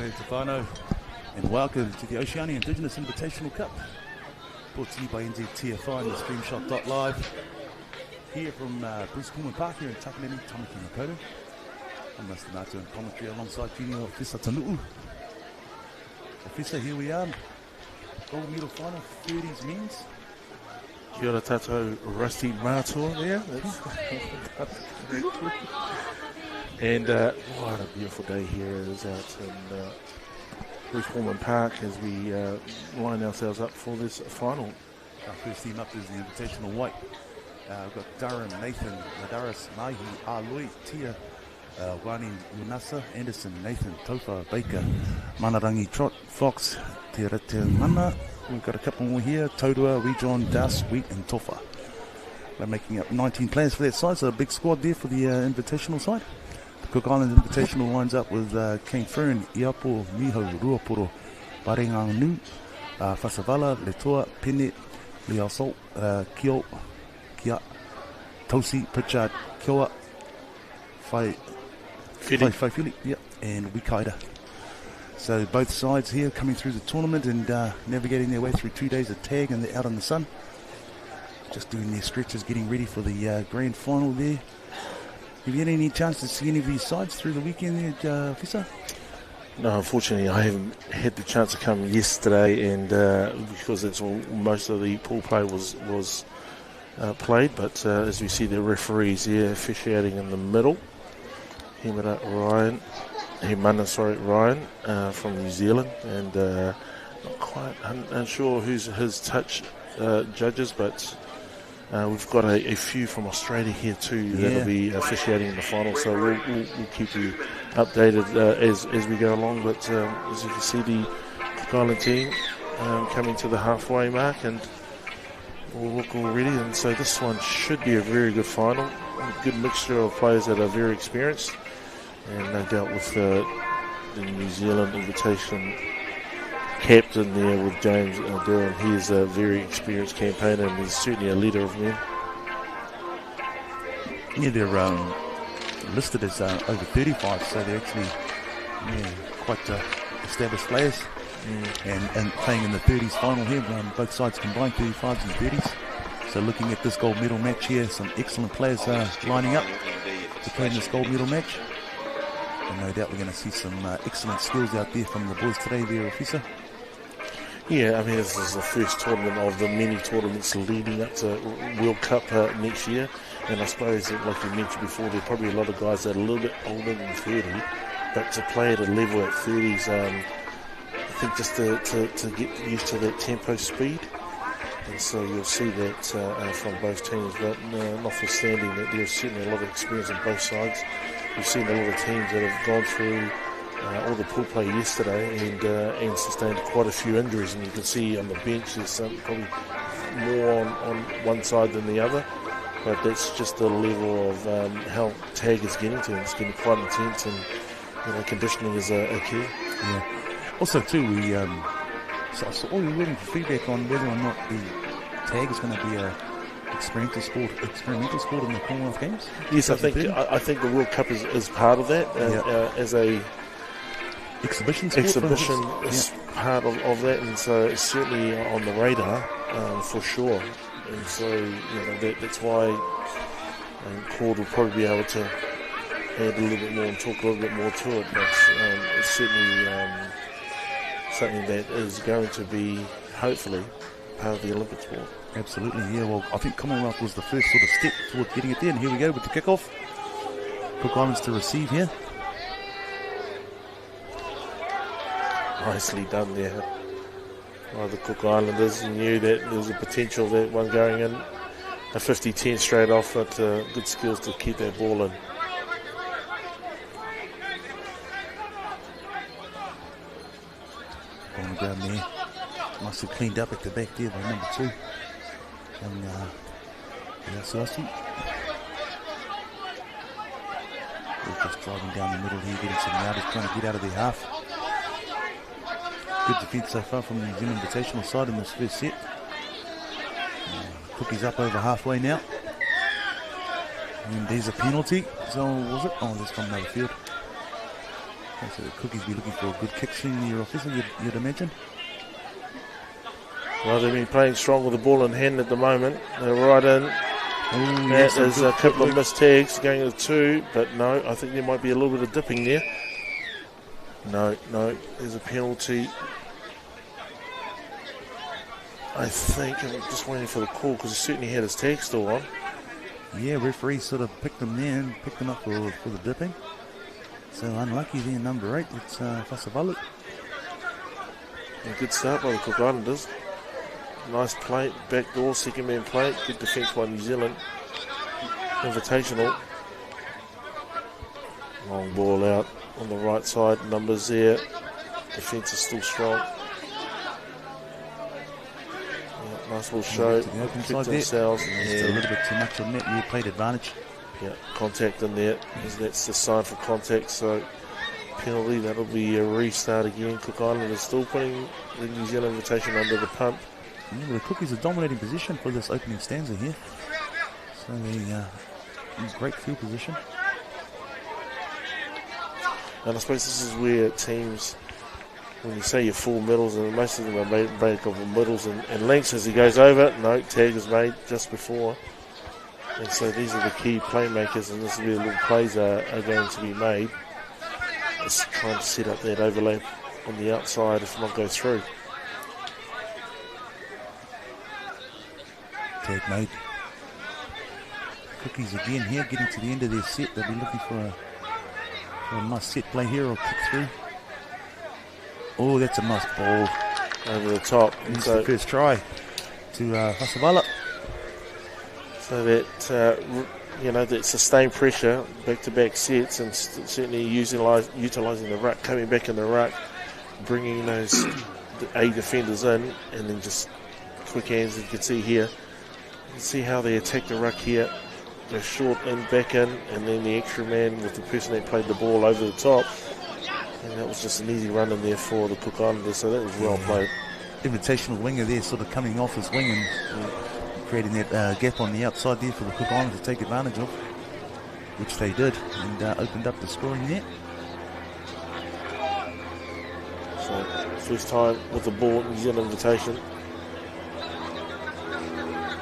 Whanau, and welcome to the Oceania Indigenous Invitational Cup, brought to you by NZTFI and the Screenshot.live, here from Bruce Coleman Park here in Takanini, Tamaki Makaurau. I'm Mr. Nato in commentary alongside Junior Officer Tanu'u. Officer, here we are, gold medal final, 30s men's. Kia ora tātou rusty mātua there. And what a beautiful day here it is out in Bruce Coleman Park as we line ourselves up for this final. Our first team up is the Invitational White. We've got Durham, Nathan, Madaris, Mahi, Aloi, Tia, Wani, Unasa, Anderson, Nathan, Tofa, Baker, Manarangi, Trot, Fox, Te Rete Mana. We've got a couple more here, Todua, Rejon, Das, Wheat and Tofa. They're making up 19 players for that side, so a big squad there for the Invitational side. The Cook Islands Invitational lines up with Kane Fern, Iapo, Miho, Ruaporo, Barenganu, Fasavala, Letoa, Pene, Liasol, Kio, Kia, Tosi, Pritchard, Kioa, Faifili, yep, and Wikaida. So both sides here coming through the tournament and navigating their way through 2 days of tag and they're out in the sun. Just doing their stretches, getting ready for the grand final there. Have you had any chance to see any of these sides through the weekend there, Officer? No, unfortunately I haven't had the chance to come yesterday, and because that's all, most of the pool play was played, but as we see the referees here officiating in the middle, Ryan from New Zealand, and not quite unsure who's his touch judges, but we've got a few from Australia here too that'll be officiating in the final, so we'll keep you updated as we go along. But as you can see, the Cook Island team coming to the halfway mark and will look already, and so this one should be a very good final. A good mixture of players that are very experienced, and no doubt with the New Zealand Invitation captain there with James Durham. He is a very experienced campaigner and he's certainly a leader of men. Yeah, they're listed as over 35, so they're actually quite established players. And playing in the 30s final here, both sides combined 35s and 30s. So looking at this gold medal match here, some excellent players lining up to play in this gold medal match. And no doubt we're going to see some excellent skills out there from the boys today there, Officer. Yeah, I mean, this is the first tournament of the many tournaments leading up to World Cup next year. And I suppose, like you mentioned before, there are probably a lot of guys that are a little bit older than 30, but to play at a level at 30s, I think just to get used to that tempo speed. And so you'll see that from both teams, but notwithstanding that there's certainly a lot of experience on both sides. We've seen a lot of teams that have gone through all the pool play yesterday and sustained quite a few injuries, and you can see on the bench there's probably more on one side than the other, but that's just the level of how tag is getting to, and it's getting quite intense, and conditioning is a key. Yeah. Also too, we so all we're waiting for feedback on whether or not the tag is going to be a experimental sport in the Commonwealth Games. Yes, I think the World Cup is part of that as a exhibition is part of that, and so it's certainly on the radar for sure. And so that's why Claude will probably be able to add a little bit more and talk a little bit more to it. But it's certainly something that is going to be hopefully part of the Olympic sport. Absolutely, yeah. Well, I think Commonwealth was the first sort of step towards getting it there, and here we go with the kickoff. Cook Islands to receive here. Nicely done there by the Cook Islanders. You knew that there was a potential of that one going in a 50-10 straight off, but good skills to keep that ball in. On the ground there. Must have cleaned up at the back there by number 2. And Suasi. They're just driving down the middle here, getting some yardage, trying to get out of their half. Good defence so far from the New Zealand Invitational side in this first set. Cookie's up over halfway now. And there's a penalty. So was it? Oh, there's from another field. So the Cookies be looking for a good kick swing near off, isn't it, you'd imagine? Well, they've been playing strong with the ball in hand at the moment. They're right in. There's a couple of missed tags going to 2, but no, I think there might be a little bit of dipping there. No, there's a penalty. I think I'm just waiting for the call because he certainly had his tag still on. Yeah, referee sort of picked him there and picked him up for the dipping. So unlucky there, number 8. It's Fasavalu. A good start by the Cook Islanders. Nice play, back door, second man play. Good defence by New Zealand. Invitational. Long ball out on the right side. Numbers there. Defence is still strong. Yeah, nice little show. Kicked themselves. Just a little bit too much on net. You played advantage. Yeah, contact in there. That's the sign for contact. So penalty. That'll be a restart again. Cook Islanders still putting the New Zealand Invitation under the pump. Yeah, the Cookies are dominating position for this opening stanza here. So they're in great field position. And I suppose this is where teams, when you say your full middles, and most of them are made of middles and lengths as he goes over, no, tag is made just before. And so these are the key playmakers, and this is where little plays are going to be made. It's trying to set up that overlap on the outside if not go through. Tag made. Cookies again here, getting to the end of their set. They'll be looking for a nice set play here or kick through. Oh, that's a nice ball. Over the top. It's the first try to Hasavala. So that, that sustained pressure, back-to-back sets, and certainly utilising the ruck, coming back in the ruck, bringing those A defenders in, and then just quick hands, you can see here. You can see how they attack the ruck here. They're short in, back in, and then the extra man with the person that played the ball over the top. And that was just an easy run in there for the Cook Islanders, so that was well played. Invitational winger there sort of coming off his wing and creating that gap on the outside there for the Cook Islanders to take advantage of, which they did, and opened up the scoring net. So first time with the ball, New Zealand Invitation.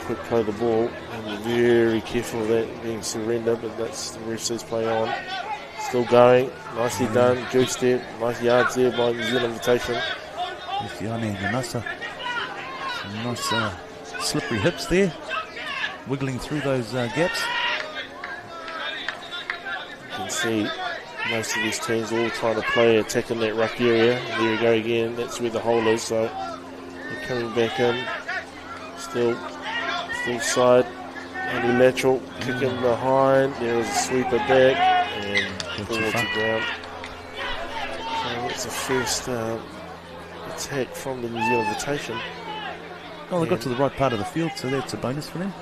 Quick play the ball, and we're very careful of that being surrendered, but that's the ref says play on. Still going, nicely done, juke step, nice yards there by New Zealand Invitation. Some nice slippery hips there, wiggling through those gaps. You can see most of these teams all trying to play, attacking that ruck area. There we go again, that's where the hole is, so they're coming back in, still side, unilateral, kicking behind, there is a sweeper back, and ball to ground. So that's the first attack from the New Zealand Invitation. Well, they got to the right part of the field, so that's a bonus for them.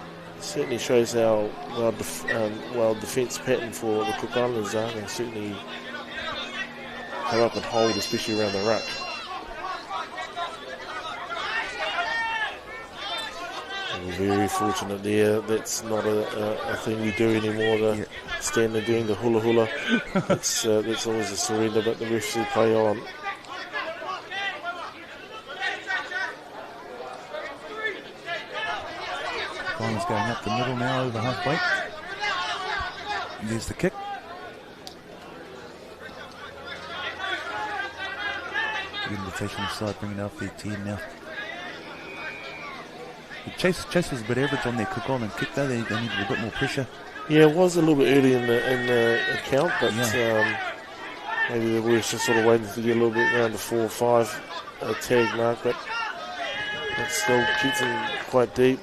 Certainly shows how well defence pattern for the Cook Islanders are. They certainly come up and hold, especially around the ruck. We're very fortunate there. That's not a thing we do anymore, to stand there doing the hula hula. That's always a surrender, but the refs will play on. Finals going up the middle now, over halfway. And there's the kick. The Invitational side bringing it off their 10 now. Chase was a bit average on their Cook Island kick though. They needed a bit more pressure. Yeah, it was a little bit early in the account, but maybe they were just sort of waiting to get a little bit around the 4 or 5 tag mark, but that still keeps them quite deep.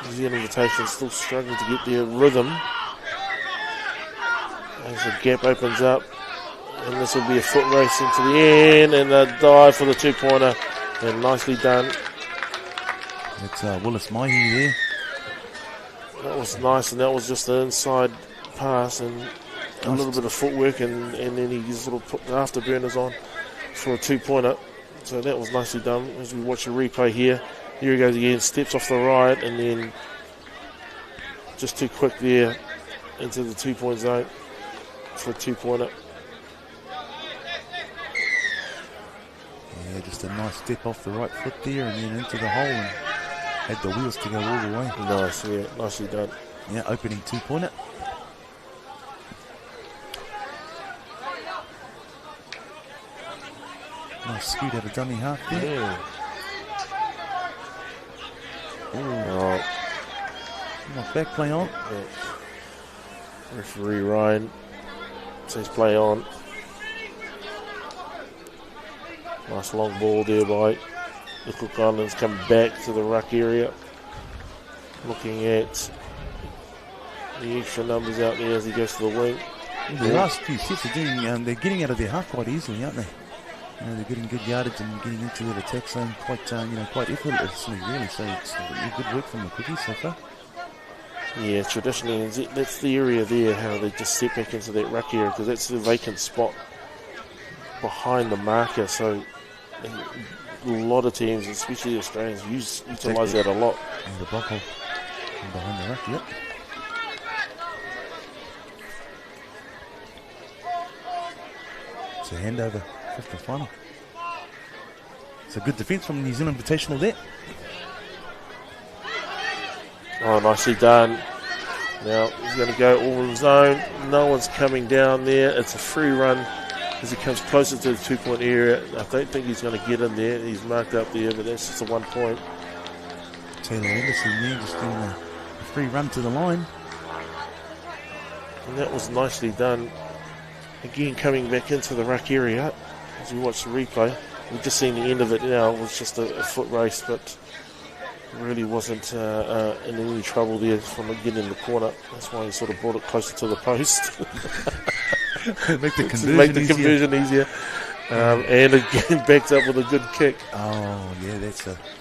New Zealand Invitation still struggling to get their rhythm. As the gap opens up, and this will be a foot race into the end, and a dive for the 2-pointer, and nicely done. It's Willis Mahi there. That was nice, and that was just the inside pass and a little bit of footwork, and then he sort of put the afterburners on for a 2-pointer. So that was nicely done. As we watch the replay here, here he goes again, steps off the right, and then just too quick there into the 2-point zone for a 2-pointer. Yeah, just a nice step off the right foot there and then into the hole and had the wheels to go all the way. Nice, yeah, nicely done. Yeah, opening 2-pointer. Nice scoot out of dummy half there. Yeah. Oh. Nice back play on. Yeah. Referee Ryan says play on. Nice long ball there by the Cook Islands. Come back to the ruck area. Looking at the extra numbers out there as he goes to the wing. The last few sets are doing, they're getting out of their half quite easily, aren't they? They're getting good yardage and getting into the attack zone quite, quite effortlessly, really. So it's good work from the Cookies so far. Yeah, traditionally, that's the area there, how they just step back into that ruck area, because that's the vacant spot behind the marker. So a lot of teams, especially the Australians, utilise that a lot. And the block hole behind the ruck, yep. It's a handover, fifth and final. It's a good defence from New Zealand Invitational there. Oh, nicely done. Now he's going to go all on his own. No one's coming down there. It's a free run as he comes closer to the 2-point area. I don't think he's going to get in there. He's marked up there, but that's just a 1 point. Taylor Anderson there just doing a free run to the line. And that was nicely done. Again, coming back into the ruck area. As we watch the replay, we've just seen the end of it now. It was just a foot race, but really wasn't in any trouble there from getting in the corner. That's why he sort of brought it closer to the post. Make the conversion easier. And again, backed up with a good kick. Oh, yeah,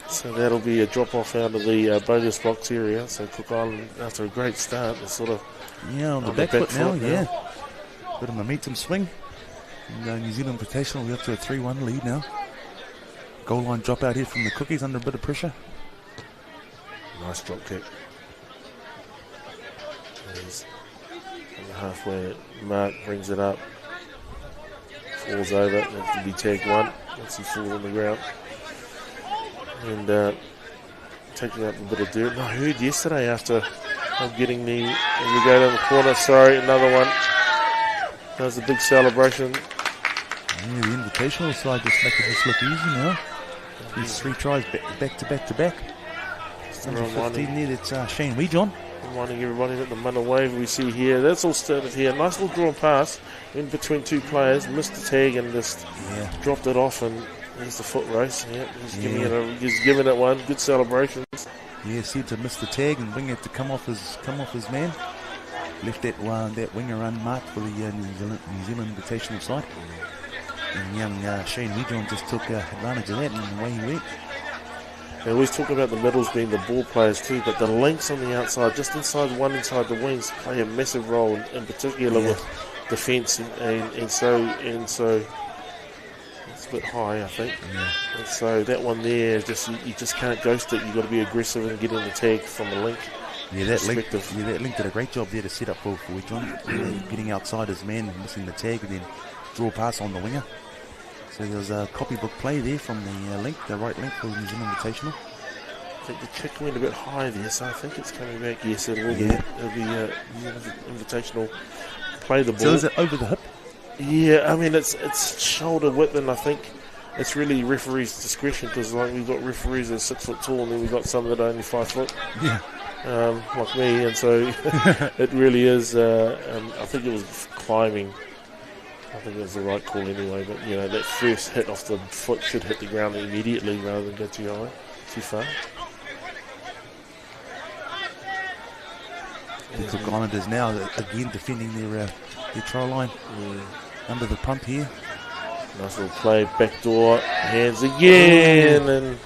So that'll be a drop-off out of the bonus box area. So Cook Island, after a great start, is sort of on the back foot now, yeah. Bit of momentum swing. And New Zealand Invitational, we're up to a 3-1 lead now. Goal line drop out here from the Cookies under a bit of pressure. Nice drop kick. He's on the halfway mark, brings it up. Falls over, that can be tag 1 once he falls on the ground. And taking up a bit of dirt. And I heard yesterday after getting as we go down the corner, sorry, another one. That was a big celebration. Yeah, the Invitational side just making this look easy now. These 3 tries back to back to back. Number 15 there, that's Shane Wejohn. Reminding everybody that the Mana wave we see here, that's all started here. Nice little drawn pass in between 2 players, missed the tag and just dropped it off, and there's the foot race. Yeah, he's giving it one. Good celebrations. Yeah, seemed to miss the tag and bring it to come off his man. Left that winger unmarked for the New Zealand Invitational side. And young Shane Wejohn just took advantage of that and away he went. They always talk about the middles being the ball players too, but the links on the outside, just inside the wings, play a massive role, in particular with defence, and so it's a bit high, I think. Yeah. And so that one there, you just can't ghost it. You've got to be aggressive and get in the tag from the link. Yeah, that link did a great job there to set up for Wejohn, getting outside his man, missing the tag, and then draw pass on the winger. So there was a copybook play there from the right link for the New Zealand Invitational. I think the kick went a bit high there, so I think it's coming back. Yes, it will be. It'll be Invitational play the ball. So is it over the hip? Yeah, I mean it's shoulder width, and I think it's really referee's discretion, because we've got referees that are 6 foot tall, and then we've got some that are only 5 foot. Yeah. Like me, and so it really is. I think it was climbing. I think it was the right call anyway, but that first hit off the foot should hit the ground immediately rather than go too far. The Cook Islanders now again defending their try line under the pump here. Nice little play, backdoor, hands again, and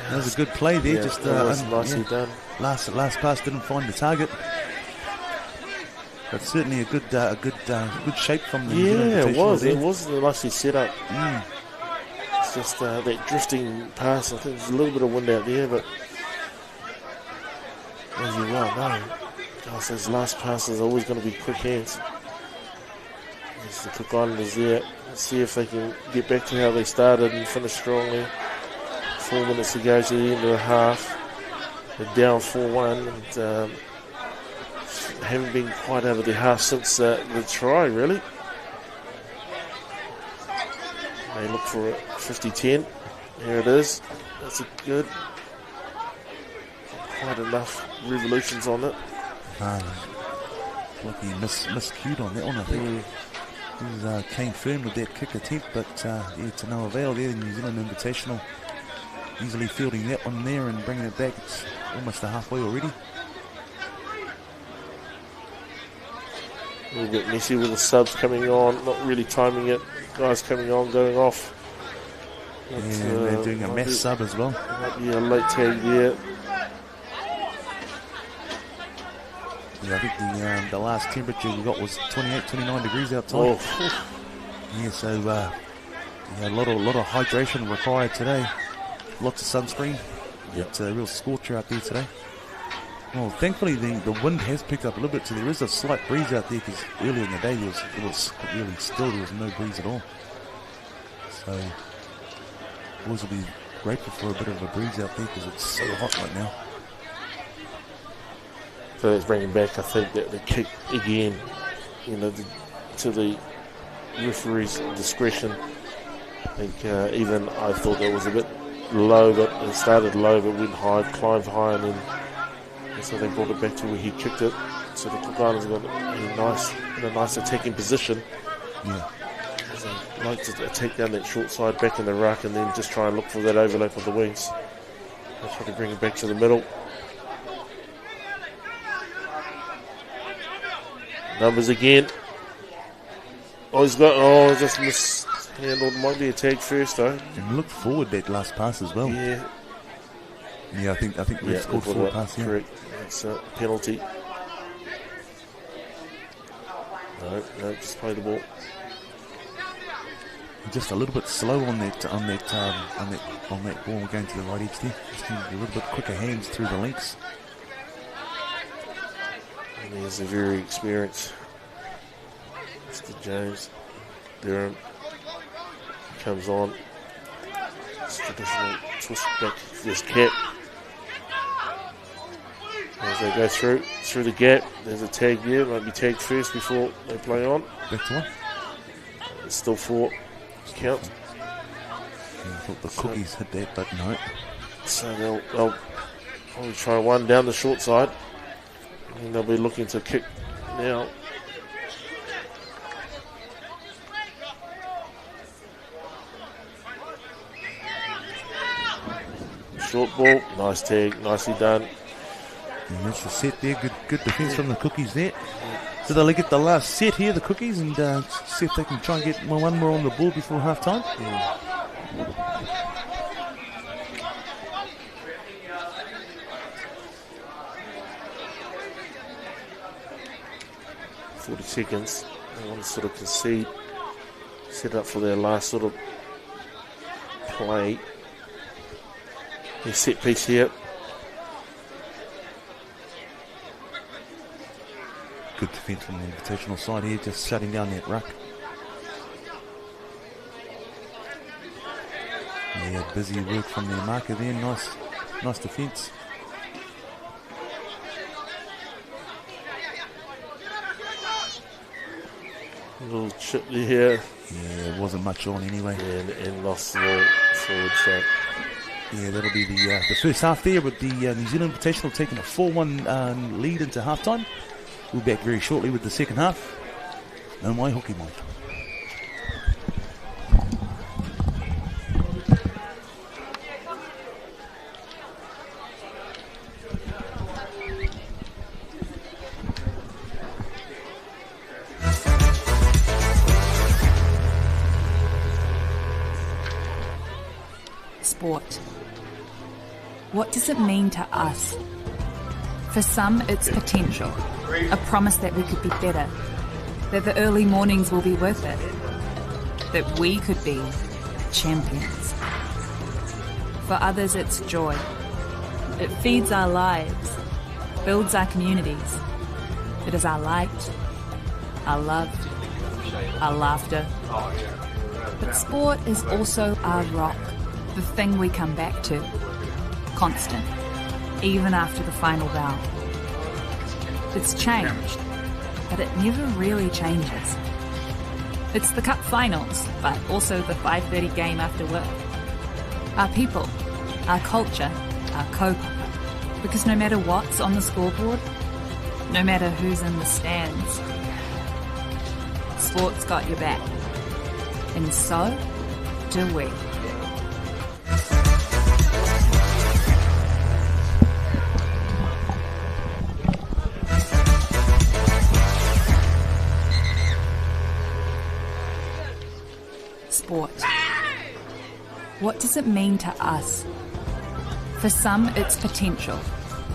that was a good play there. Just nicely done. Last pass didn't find the target. But certainly a good shape from the it was. It was nicely set up. It's just that drifting pass. I think there's a little bit of wind out there, but as you well know, those last passes are always going to be quick hands. It's the Cook Islanders there. Let's see if they can get back to how they started and finish strongly. 4 minutes to go to the end of the half. They're down 4-1 and haven't been quite over the half since the try, really. They look for a 50-10. Here it is. That's a good. Quite enough revolutions on it. Like he miscued on that one, I think. He came firm with that kick attempt, but to no avail there. The New Zealand Invitational easily fielding that one there and bringing it back. It's almost to halfway already. A little bit messy with the subs coming on, not really timing it. Guys coming on, going off. They're doing a mass sub as well. Might be a late tag there. Yeah, I think the last temperature we got was 28, 29 degrees outside. Oh. Yeah, so a lot of hydration required today. Lots of sunscreen. Yep. It's a real scorcher out there today. Well, thankfully the wind has picked up a little bit, so there is a slight breeze out there because earlier in the day it was really still. There was no breeze at all. So boys will be grateful for a bit of a breeze out there because it's so hot right now. So it's bringing back, I think, that the kick again, to the referee's discretion. I think even I thought that was a bit low, but it started low, but went high, climbed high, and so they brought it back to where he kicked it. So the Cook Islanders got in a nice attacking position. Yeah. They like to take down that short side back in the ruck and then just try and look for that overlap of the wings. They try to bring it back to the middle. Numbers again. Just mishandled. Might be a tag first though. And looked forward that last pass as well. Yeah. Yeah, I think we've scored forward pass. Yeah. Correct. That's a penalty. No, just play the ball. Just a little bit slow on that ball going to the right edge there. Just need a little bit quicker hands through the links. And there's a very experienced Mr. James Durham. Comes on. It's traditional twist back to this cap. As they go through the gap, there's a tag there. Might be tagged first before they play on. Back to one. It's still 4. Count. I thought the cookies hit that, but no. So they'll probably try one down the short side. And they'll be looking to kick now. Short ball, nice tag, nicely done. And that's the set there. Good defence from the cookies there. So they'll get the last set here, the cookies, and see if they can try and get one more on the board before half time. Yeah. 40 seconds. They want to sort of concede, set up for their last sort of play. Their set piece here. Good defence from the Invitational side here, just shutting down that ruck. Yeah, busy work from their marker there. Nice defence. A little chip there. Yeah, it wasn't much on anyway. And lost the ball forward. So. Yeah, that'll be the first half there with the New Zealand Invitational taking a 4-1 lead into halftime. We'll be back very shortly with the second half. No mai hoki mai. Sport. What does it mean to us? For some, it's potential, a promise that we could be better, that the early mornings will be worth it, that we could be champions. For others, it's joy. It feeds our lives, builds our communities. It is our light, our love, our laughter. But sport is also our rock, the thing we come back to, constant, even after the final bell. It's changed, but it never really changes. It's the cup finals, but also the 5:30 game after work. Our people, our culture, our kaupapa. Because no matter what's on the scoreboard, no matter who's in the stands, sport's got your back. And so do we. Sport. What does it mean to us? For some, it's potential,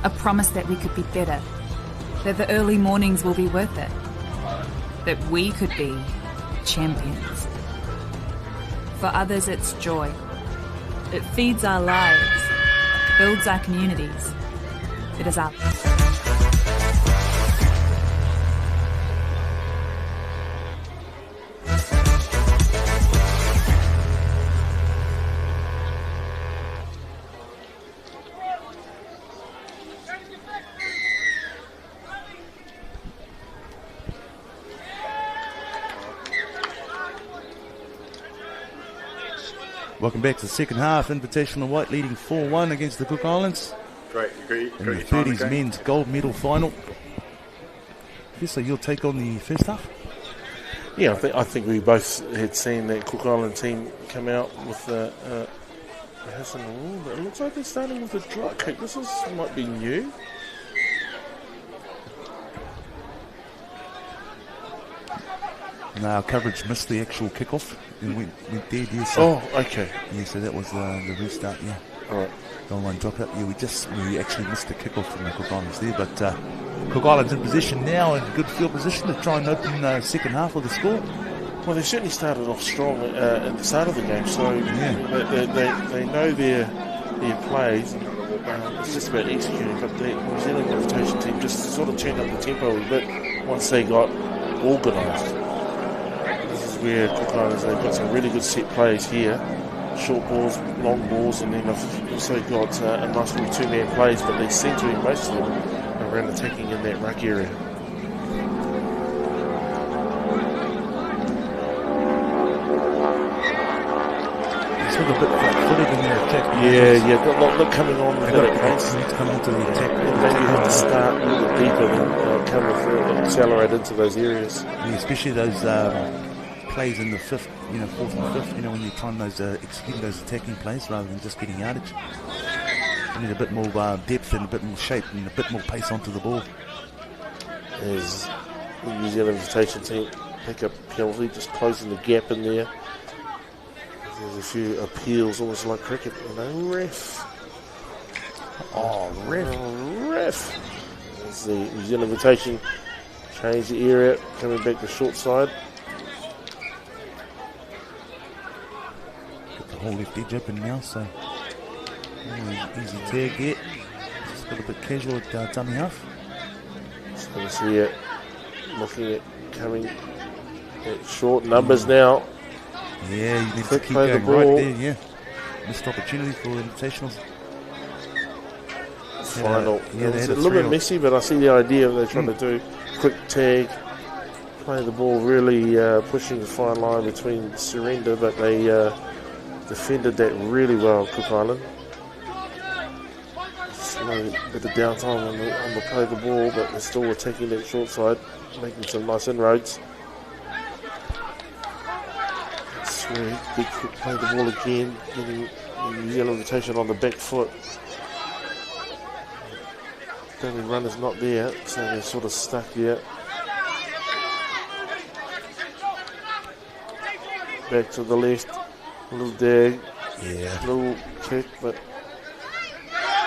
a promise that we could be better, that the early mornings will be worth it, that we could be champions. For others, it's joy. It feeds our lives, builds our communities. It is our... Welcome back to the second half. Invitational White leading 4-1 against the Cook Islands. Great in the 30s men's gold medal final. So your take on the first half? Yeah, I think we both had seen that Cook Island team come out with it looks like they're starting with a drop kick. This might be new. No, our coverage missed the actual kickoff and went dead. Yeah, so, okay. Yeah, so that was the restart. Yeah. All right. Goal line drop out. Yeah, we actually missed the kickoff from the Cook Islands there, but Cook Islands in position now, in good field position to try and open the second half of the score. Well, they certainly started off strong at the start of the game, so yeah. they know their plays. It's just about executing, but the New Zealand Invitation team just sort of turned up the tempo a bit once they got organised. This is where Cook Islands, they've got some really good set plays here. Short balls, long balls, and then they've also got a nice little two-man plays, but they seem to be most of them around attacking in that ruck area. A bit flat-footed in their attack. Yeah, not coming on with that pace. Need to come into the attack. And maybe you have to start a little bit deeper than come and accelerate into those areas. Yeah, especially those plays in the fourth and fifth. When you're trying executing those attacking plays rather than just getting yardage. You need a bit more depth and a bit more shape and a bit more pace onto the ball. As the New Zealand Invitation team pick up penalty, just closing the gap in there. There's a few appeals, almost like cricket. Ref. Ref. There's the New Zealand Invitation. Change the area, coming back to short side. Get the whole left edge open now, so easy tag there. Just got a bit casual at dummy half. So we see it looking at coming at short numbers now. Yeah, you need to keep going right there, yeah. Missed opportunity for Invitationals. Final. It's a little bit messy, but I see the idea of they're trying to do quick tag, play the ball really pushing the fine line between surrender, but they defended that really well, Cook Island. Slow bit of downtime on the play of the ball, but they're still attacking that short side, making some nice inroads. Big quick play the ball again, getting the New Zealand Invitation on the back foot. The only runner's not there, so they're sort of stuck there. Back to the left, a little dag, little kick, but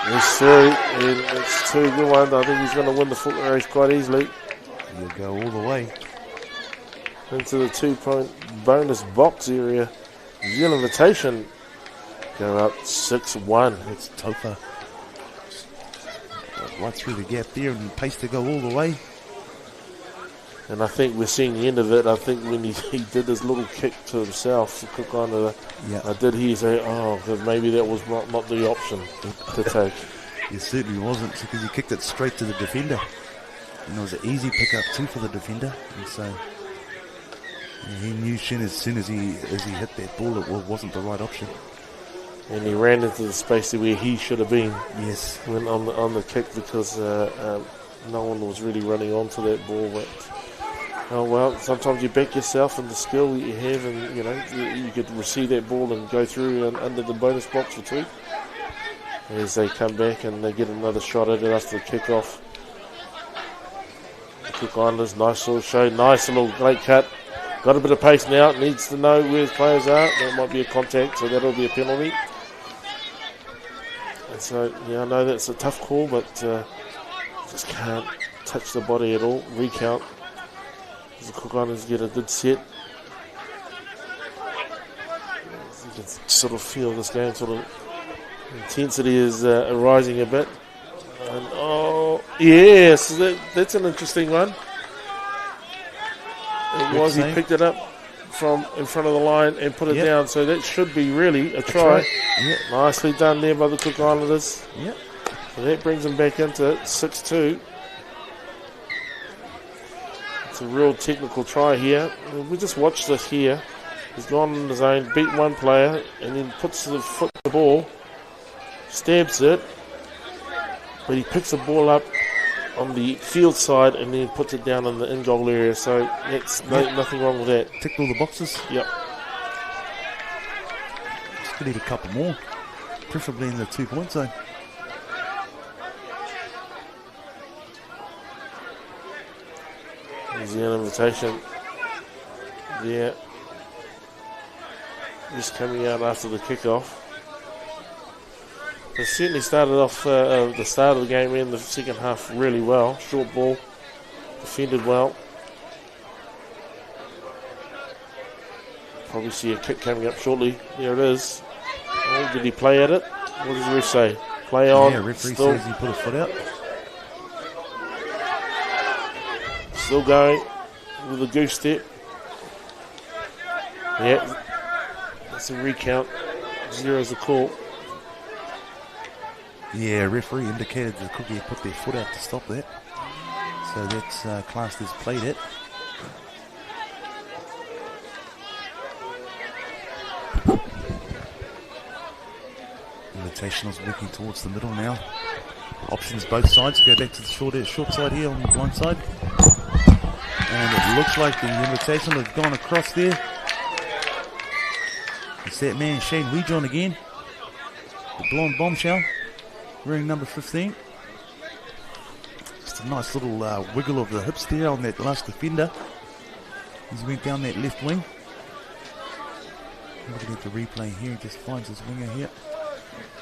it's through, and it's 2-1. I think he's going to win the foot race quite easily. He'll go all the way into the 2-point bonus box area. New Zealand Invitation go up 6-1. It's Tofa. Right through the gap there and pace to go all the way. And I think we're seeing the end of it. I think when he did his little kick to himself, the Cook Islander, I did hear say, oh, maybe that was not the option to take. It certainly wasn't, because he kicked it straight to the defender. And it was an easy pick-up too for the defender. And so he knew as soon as he hit that ball, it wasn't the right option. And he ran into the space where he should have been. Yes. When on the kick, because no one was really running onto that ball. But oh well, sometimes you back yourself and the skill that you have, and you could receive that ball and go through and under the bonus box for 2. As they come back and they get another shot at it after the kickoff. The Cook Islanders, nice little show, nice little great cut. Got a bit of pace now, needs to know where his players are. That might be a contact, so that'll be a penalty. And so, I know that's a tough call, but just can't touch the body at all. Recount. As the Cook Islanders get a good set. You can sort of feel this game sort of intensity is rising a bit. And yes, that's an interesting one. He picked it up from in front of the line and put it down, so that should be really a try. Yep. Nicely done there by the Cook Islanders. Yep. So that brings them back into 6-2. It's a real technical try here. We just watched this here. He's gone on his own, beat one player, and then puts the foot on the ball, stabs it, but he picks the ball up on the field side and then puts it down in the in-goal area. So that's nothing wrong with that. Ticked all the boxes. Yep. Just need a couple more, preferably in the 2-point zone. New Zealand Invitation. Yeah. Just coming out after the kickoff. They certainly started off the start of the game and the second half really well. Short ball, defended well. Probably see a kick coming up shortly. There it is. Oh, did he play at it? What does the ref say? Play on. Yeah, referee says he put a foot out. Still going with a goose step. Yeah, that's a recount. 0 is the call. Yeah, referee indicated the Cookie had put their foot out to stop that. So that's classed as played it. Invitationals working towards the middle now. Options both sides. Go back to the short side here on the blind side. And it looks like the Invitational has gone across there. It's that man Shane Wejohn again. The blonde bombshell. Wearing number 15. Just a nice little wiggle of the hips there on that last defender. He's went down that left wing. Looking at the replay here, he just finds his winger here.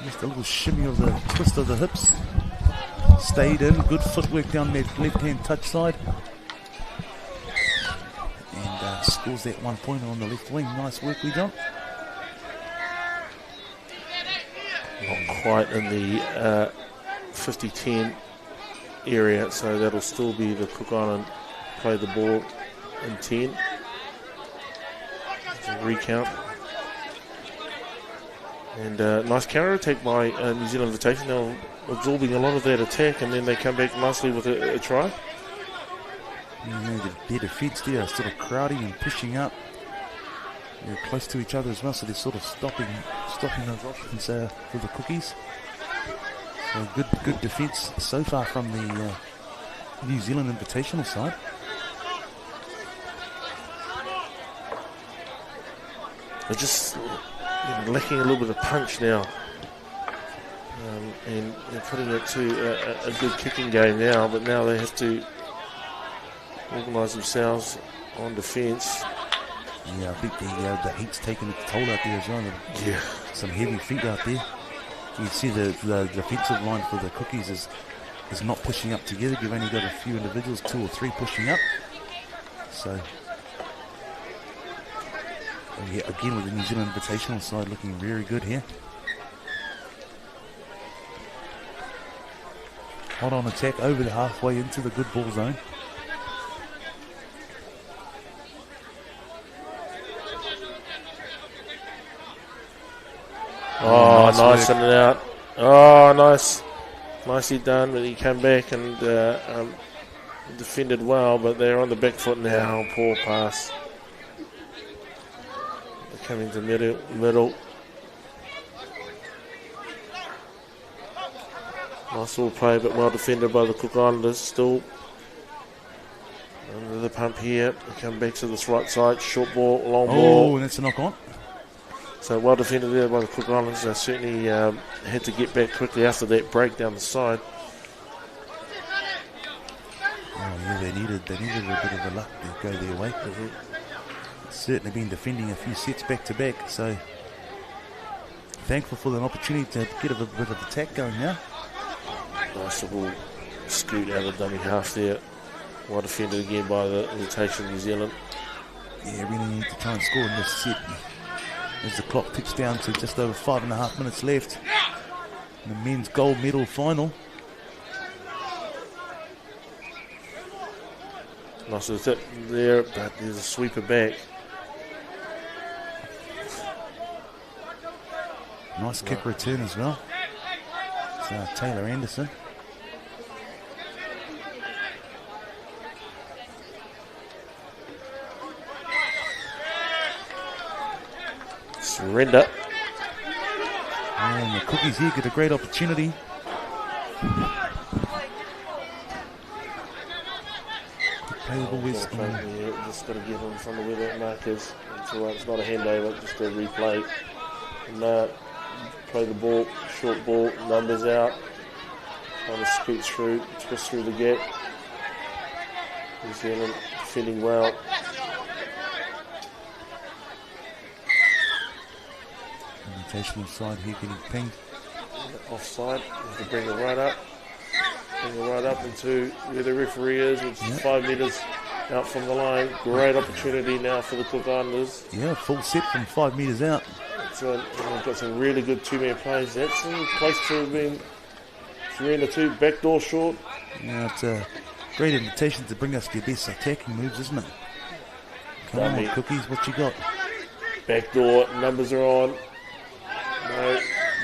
Just a little shimmy of the twist of the hips. Stayed in, good footwork down that left-hand touch side. And scores that 1 pointer on the left wing. Nice work, Wejohn. Not quite in the 50-10 area, so that'll still be the Cook Island play the ball in 10. It's a recount. And nice counter attack by New Zealand Invitation. They're absorbing a lot of that attack, and then they come back nicely with a try. Their defence there are sort of crowding and pushing up. They're close to each other as well, so they're sort of stopping those options for the Cookies. So good defence so far from the New Zealand Invitational side. They're just lacking a little bit of punch now, and they're putting it to a good kicking game now. But now they have to organise themselves on defence. Yeah, I think the heat's taking its toll out there as well. Yeah, some heavy feet out there. You see the defensive line for the Cookies is not pushing up together. You've only got a few individuals, 2 or 3 pushing up. So, yeah, again with the New Zealand Invitational side looking very good here. Hot on attack over the halfway into the good ball zone. Oh, nice work. in and out. Oh, nice. Nicely done. But he came back and defended well, but they're on the back foot now. Poor pass. They're coming to middle. Nice little play, but well defended by the Cook Islanders still. Under the pump here. They come back to this right side. Short ball, long ball. Oh, and that's a knock on. So well defended there by the Cook Islanders. They certainly had to get back quickly after that break down the side. Oh yeah, they needed a bit of a luck to go their way. Mm-hmm. Certainly been defending a few sets back to back, so thankful for an opportunity to get a bit of attack going now. Nice little scoot out of the dummy half there. Well defended again by the Invitation New Zealand. Yeah, really need to try and score in this set as the clock ticks down to just over 5.5 minutes left in the men's gold medal final. Nice little tip there, but there's a sweeper back. Nice kick return as well. It's Taylor Anderson. Surrender. And the Cookies here get a great opportunity. Just got to get in front of where that mark is. It's not a handover, just a replay. And, play the ball, short ball, numbers out. Trying to scoot through, twist through the gap. New Zealand defending well. Invitational side here getting pinged. Offside, have to bring it right up. Bring it right up into where the referee is, which is 5 metres out from the line. Great opportunity now for the Cook Islanders. Yeah, full set from 5 metres out. And we've got some really good two-man plays. That's close to have been 3 and 2, backdoor short. Now it's a great invitation to bring us your best attacking moves, isn't it? Come on, Cookies, what you got? Backdoor, numbers are on.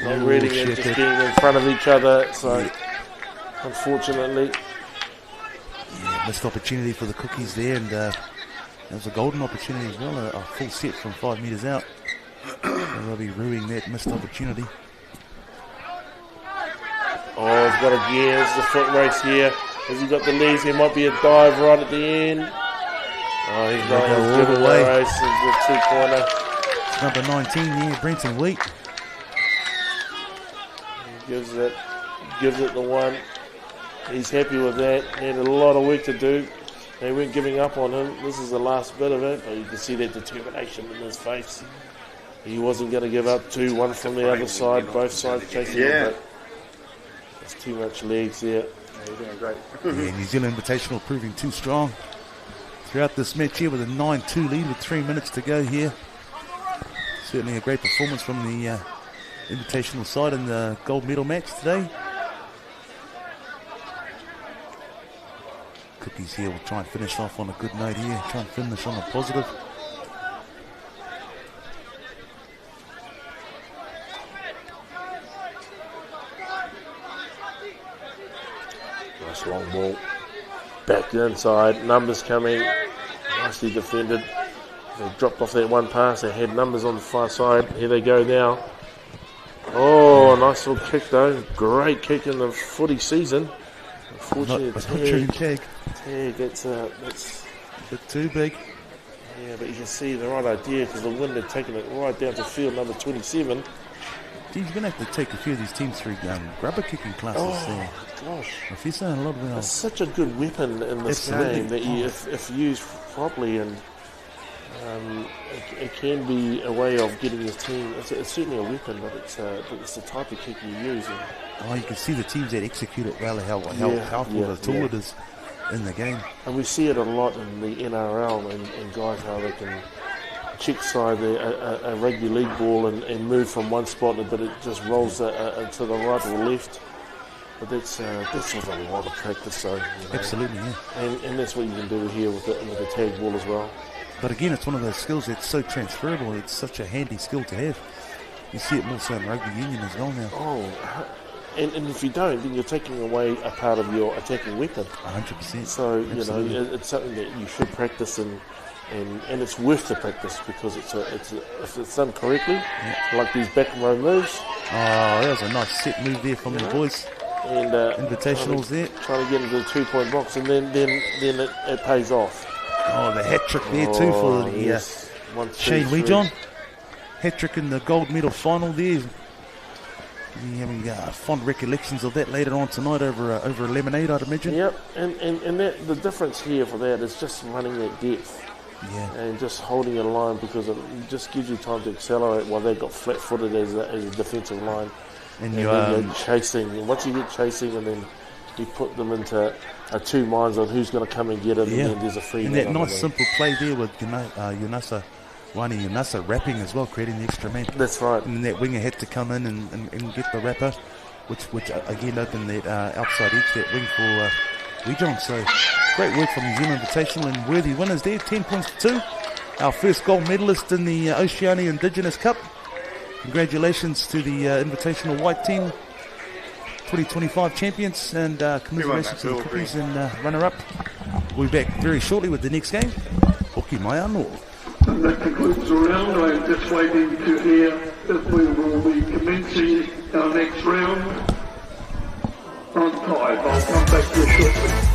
No reading it, just being in front of each other. So, unfortunately. Yeah, missed opportunity for the Cookies there, and that was a golden opportunity as well, a full set from 5 metres out. They'll be ruining that missed opportunity. Oh, he's got a gear. This is a foot race here. Has he got the leads? There might be a dive right at the end. Oh, he's got a giveaway. Race. He's a two-pointer. It's number 19 here, Brenton Wheat. He gives it the one. He's happy with that. He had a lot of work to do. They weren't giving up on him. This is the last bit of it, but you can see that determination in his face. He wasn't going to give up. 2-1 from the other side. Both sides chasing him, but there's too much legs there. You're doing great. Yeah, New Zealand Invitational proving too strong throughout this match here with a 9-2 lead with 3 minutes to go here. Certainly a great performance from the Invitational side in the gold medal match today. Cookies here will try and finish off on a good note here. Try and finish on a positive. Nice long ball. Back inside. Numbers coming. Nicely defended. They dropped off that one pass. They had numbers on the far side. Here they go now. Oh, nice little kick though. Great kick in the footy season. Unfortunately, tag. That's a bit too big. Yeah, but you can see the right idea because the wind had taken it right down to field number 27. Geez, you're going to have to take a few of these teams through grubber kicking classes there. Gosh. If you're saying a lot of them. It's such a good weapon in this game that you, if used properly, and it can be a way of getting your team. It's certainly a weapon, but it's the type of kick you use. You can see the teams that execute it well, how powerful the tool it is in the game. And we see it a lot in the NRL and guys how they can check side a rugby league ball and move from one spot, but it just rolls to the right or left. But that's with a lot of practice, though. Absolutely, yeah. And that's what you can do here with the tag ball as well. But again, it's one of those skills that's so transferable. It's such a handy skill to have. You see it more so in rugby union as well now. Oh, and if you don't, then you're taking away a part of your attacking weapon. 100%. So, Absolutely. it's something that you should practice, and it's worth the practice, because if it's done correctly, like these back row moves. Oh, that was a nice set move there from the boys. And Invitationals there. Trying to get into the 2-point box, and then it pays off. Oh, the hat trick there too for the yes. Shane Weejohn. Hat trick in the gold medal final there. You're having fond recollections of that later on tonight over a lemonade, I'd imagine. Yep, and that, the difference here for that is just running that depth. Yeah. And just holding a line, because it just gives you time to accelerate while they've got flat-footed as a defensive line. And then you're chasing. And once you get chasing, and then you put them into a two minds on who's going to come and get it, and then there's a free. And that nice simple play there with Wani Unasa wrapping as well, creating the extra man. That's right. And then that winger had to come in and get the wrapper, which again opened that outside edge, that wing for Weejohn. So great work from New Zealand Invitational, and worthy winners there, 10 points to 2. Our first gold medalist in the Oceania Indigenous Cup. Congratulations to the Invitational White Team, 2025 champions, and commiserations to the Cookies and runner-up. We'll be back very shortly with the next game. Hoki mai anō. And that concludes the round. I'm just waiting to hear if we will be commencing our next round on 5. I'll come back to you shortly.